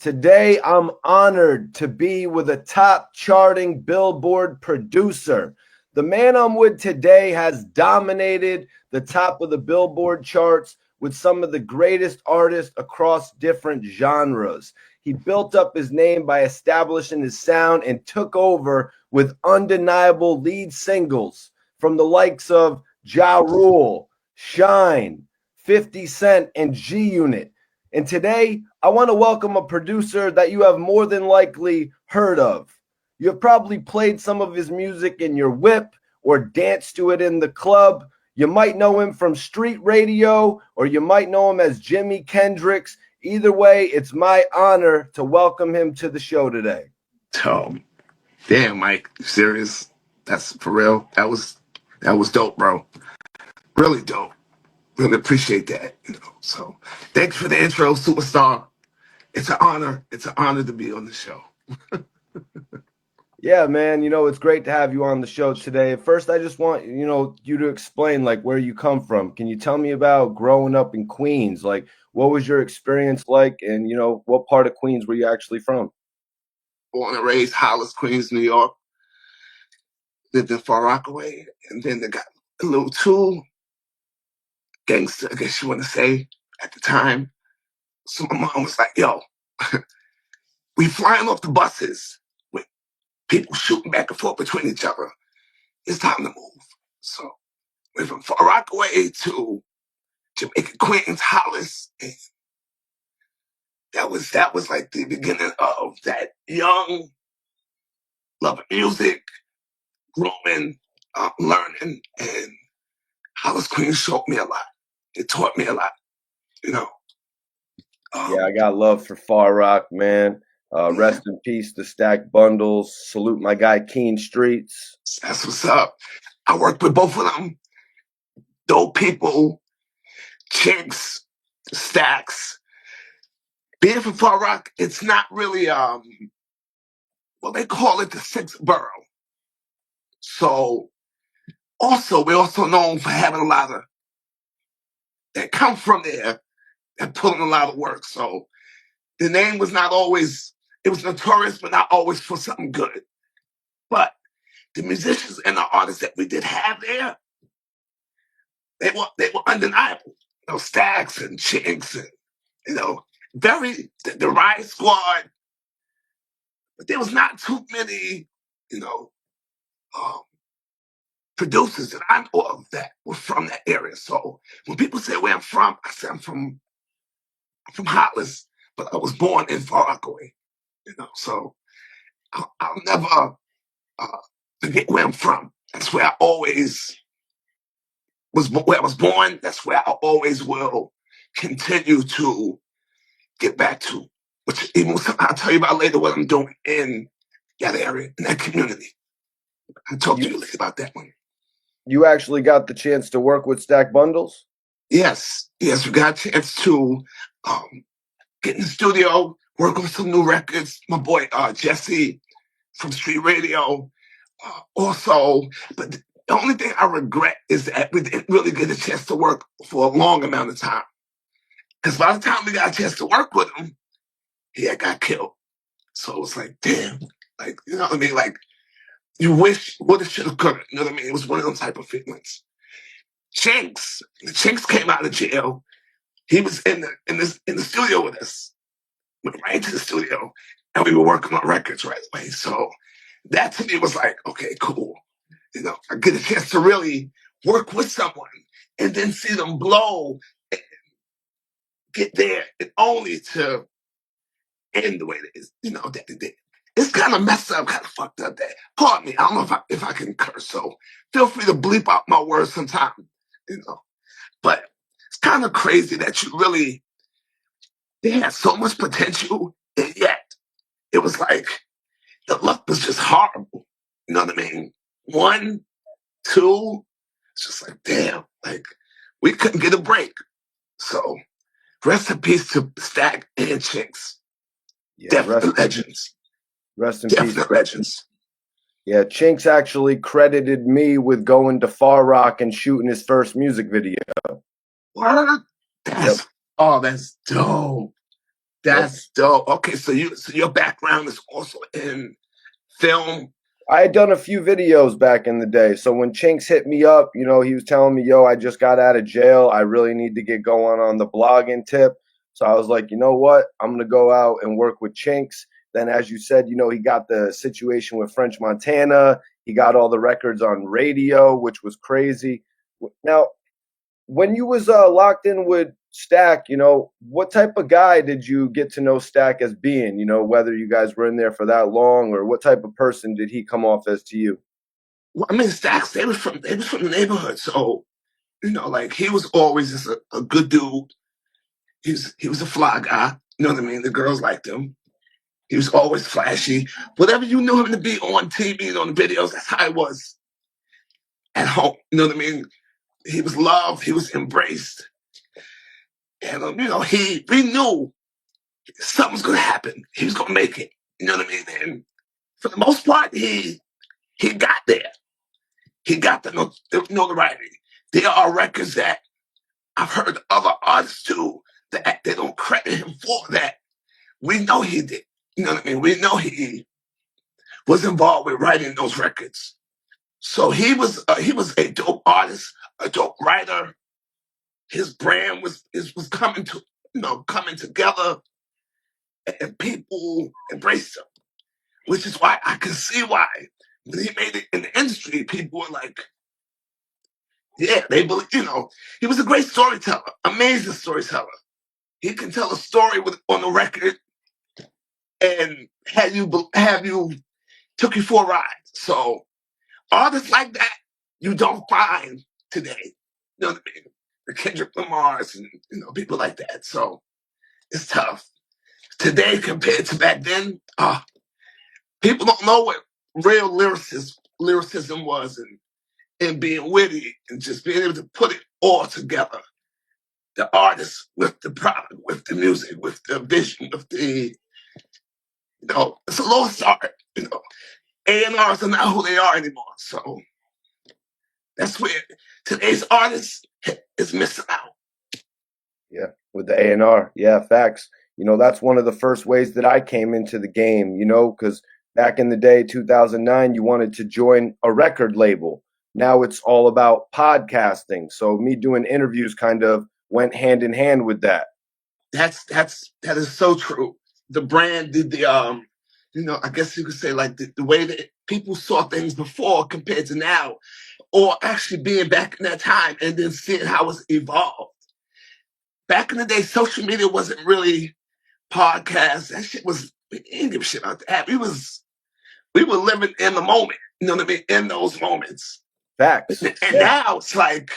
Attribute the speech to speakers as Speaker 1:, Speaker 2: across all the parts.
Speaker 1: Today, I'm honored to be with a top charting Billboard producer. The man I'm with today has dominated the top of the Billboard charts with some of the greatest artists across different genres. He built up his name by establishing his sound and took over with undeniable lead singles from the likes of Ja Rule, Shine, 50 Cent, and G-Unit. And today, I want to welcome a producer that you have more than likely heard of. You have probably played some of his music in your whip or danced to it in the club. You might know him from street radio, or you might know him as JIMI KENDRIX. Either way, it's my honor to welcome him to the show today.
Speaker 2: Oh, damn, Mike, you serious? That's for real. That was dope, bro. Really dope. Really appreciate that. So thanks for the intro, superstar. It's an honor. It's an honor to be on the show.
Speaker 1: Yeah, man, it's great to have you on the show today. First, I just want, you to explain where you come from. Can you tell me about growing up in Queens? What was your experience like, and what part of Queens were you actually from?
Speaker 2: Born and raised Hollis, Queens, New York. Lived in Far Rockaway, and then they got a little too gangster, I guess you want to say, at the time. So my mom was like, yo, we flying off the buses with people shooting back and forth between each other. It's time to move. So went from Far Rockaway to Jamaica, Queens, Hollis. And that was like the beginning of that young love of music, growing, learning, and Hollis, Queens showed me a lot. It taught me a lot,
Speaker 1: Yeah, I got love for Far Rock, man. Rest in peace to Stack Bundles. Salute my guy Keen Streets.
Speaker 2: That's what's up. I worked with both of them. Dope people, Chinks, Stacks. Being from Far Rock, it's not really they call it the sixth borough. So we're also known for having a lot of that come from there and put in a lot of work. So the name was not always, it was notorious, but not always for something good. But the musicians and the artists that we did have there, they were undeniable. Stacks and Chinks and the Riot Squad. But there was not too many, producers that I know of that were from that area. So when people say where I'm from, I say I'm from Hollis, but I was born in Far Rockaway. So I'll never forget where I'm from. That's where I always where I was born. That's where I always will continue to get back to. Which even I'll tell you about later what I'm doing in that area, in that community. I'll talk to you later about that one.
Speaker 1: You actually got the chance to work with Stack Bundles?
Speaker 2: Yes, we got a chance to get in the studio, work on some new records. My boy Jesse from Street Radio. Also, but the only thing I regret is that we didn't really get a chance to work for a long amount of time. Because by the time we got a chance to work with him, he had got killed. So it was like, damn, you know what I mean? You wish woulda, shoulda, coulda. You know what I mean? It was one of those type of feelings. Chinks came out of jail. He was in the studio with us. Went right into the studio, and we were working on records right away. So that to me was like, okay, cool. I get a chance to really work with someone and then see them blow and get there, and only to end the way it is, that they did. It's kind of messed up, kind of fucked up. That, pardon me, I don't know if I can curse, so feel free to bleep out my words sometime, But it's kind of crazy that they had so much potential, and yet it was like the luck was just horrible. You know what I mean? 1, 2, it's just like, damn, we couldn't get a break. So rest in peace to Stack and Chinks.
Speaker 1: Yeah,
Speaker 2: Definite legends.
Speaker 1: Rest in
Speaker 2: Definite
Speaker 1: peace.
Speaker 2: legends.
Speaker 1: Yeah, Chinks actually credited me with going to Far Rock and shooting his first music video.
Speaker 2: What? That's dope. That's dope. Okay, so your background is also in film.
Speaker 1: I had done a few videos back in the day. So when Chinks hit me up, he was telling me, yo, I just got out of jail. I really need to get going on the blogging tip. So I was like, you know what? I'm going to go out and work with Chinks. Then, as you said, he got the situation with French Montana. He got all the records on radio, which was crazy. Now, when you was locked in with Stack, what type of guy did you get to know Stack as being? Whether you guys were in there for that long, or what type of person did he come off as to you?
Speaker 2: Well, I mean, Stacks, they was from the neighborhood, so like he was always just a good dude. He was a fly guy. You know what I mean? The girls liked him. He was always flashy. Whatever you knew him to be on TV and on the videos, that's how he was at home. You know what I mean? He was loved. He was embraced. And, we knew something was going to happen. He was going to make it. You know what I mean? And for the most part, he got there. He got the notoriety. There are records that I've heard other artists do that they don't credit him for that. We know he did. You know what I mean? We know he was involved with writing those records. So he was a dope artist, a dope writer. His brand was coming together, and people embraced him, which is why I can see why when he made it in the industry, people were like, yeah, they believe. He was a great storyteller, amazing storyteller. He can tell a story on the record and have you took you for a ride. So artists like that you don't find today. You know what I mean? The Kendrick Lamars and people like that. So it's tough today compared to back then. People don't know what real lyricism was, and being witty and just being able to put it all together. The artist with the product, with the music, with the vision, with the it's a lost art. A&Rs are not who they are anymore. So that's where today's artist is missing out.
Speaker 1: Yeah, with the A&R. Yeah, facts. That's one of the first ways that I came into the game, because back in the day, 2009, you wanted to join a record label. Now it's all about podcasting. So me doing interviews kind of went hand in hand with that.
Speaker 2: That is so true. The brand did the I guess you could say like the way that people saw things before compared to now, or actually being back in that time and then seeing how it's evolved. Back in the day, social media wasn't really podcasts. That shit was, we didn't give a shit about that. We were living in the moment. You know what I mean? In those moments.
Speaker 1: Facts.
Speaker 2: And now it's like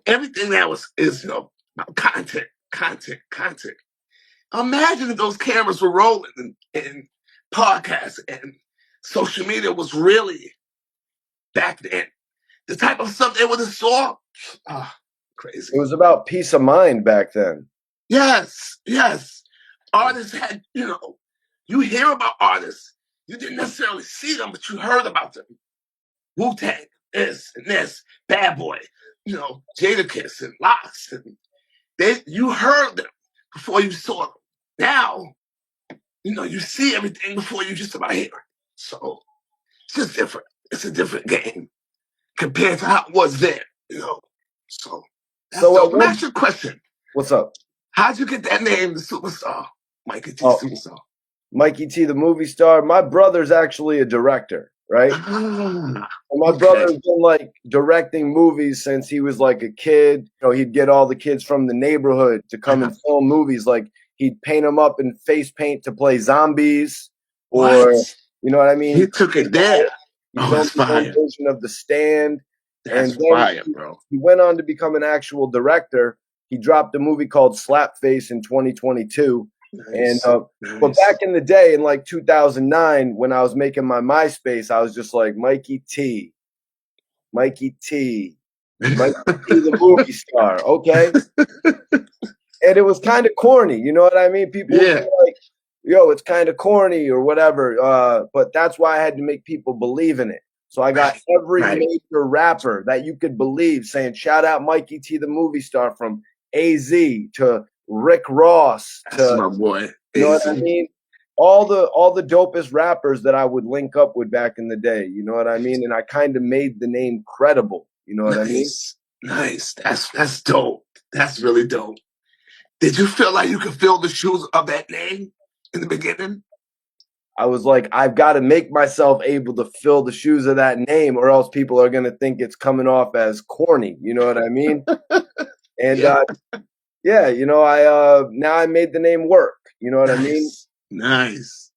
Speaker 2: everything now is about content. Imagine if those cameras were rolling and podcasts and social media was really back then. The type of stuff they would have saw, crazy.
Speaker 1: It was about peace of mind back then.
Speaker 2: Yes. Artists had, you hear about artists. You didn't necessarily see them, but you heard about them. Wu-Tang, this and this, Bad Boy, Jadakiss and Lox. And you heard them before you saw them. Now, you see everything before you just about hear it. So it's just different. It's a different game compared to how it was then, So let me ask you a question.
Speaker 1: What's up?
Speaker 2: How'd you get that name, the superstar? Mikey T superstar.
Speaker 1: Mikey T the movie star. My brother's actually a director, right? My brother's been directing movies since he was like a kid. He'd get all the kids from the neighborhood to come and film movies. Like he'd paint them up in face paint to play zombies, or you know what I mean.
Speaker 2: He took it there.
Speaker 1: He filmed his own version of The Stand.
Speaker 2: That's fire, bro.
Speaker 1: He went on to become an actual director. He dropped a movie called Slapface in 2022. Nice. But back in the day, in 2009, when I was making my MySpace, I was just like Mikey T the movie star. Okay. And it was kind of corny. You know what I mean? People would be like, yo, it's kind of corny or whatever. But that's why I had to make people believe in it. So I got every major rapper that you could believe saying, shout out Mikey T the movie star, from AZ to Rick Ross
Speaker 2: That's
Speaker 1: to,
Speaker 2: my boy.
Speaker 1: you know what I
Speaker 2: JayZ.
Speaker 1: mean? All the dopest rappers that I would link up with back in the day. You know what I mean? And I kind of made the name credible. You know what I mean?
Speaker 2: Nice. That's dope. That's really dope. Did you feel like you could fill the shoes of that name in the beginning?
Speaker 1: I was like, I've got to make myself able to fill the shoes of that name, or else people are gonna think it's coming off as corny. You know what I mean? And
Speaker 2: Yeah.
Speaker 1: yeah, you know, I now I made the name work. You know what I mean?
Speaker 2: Nice.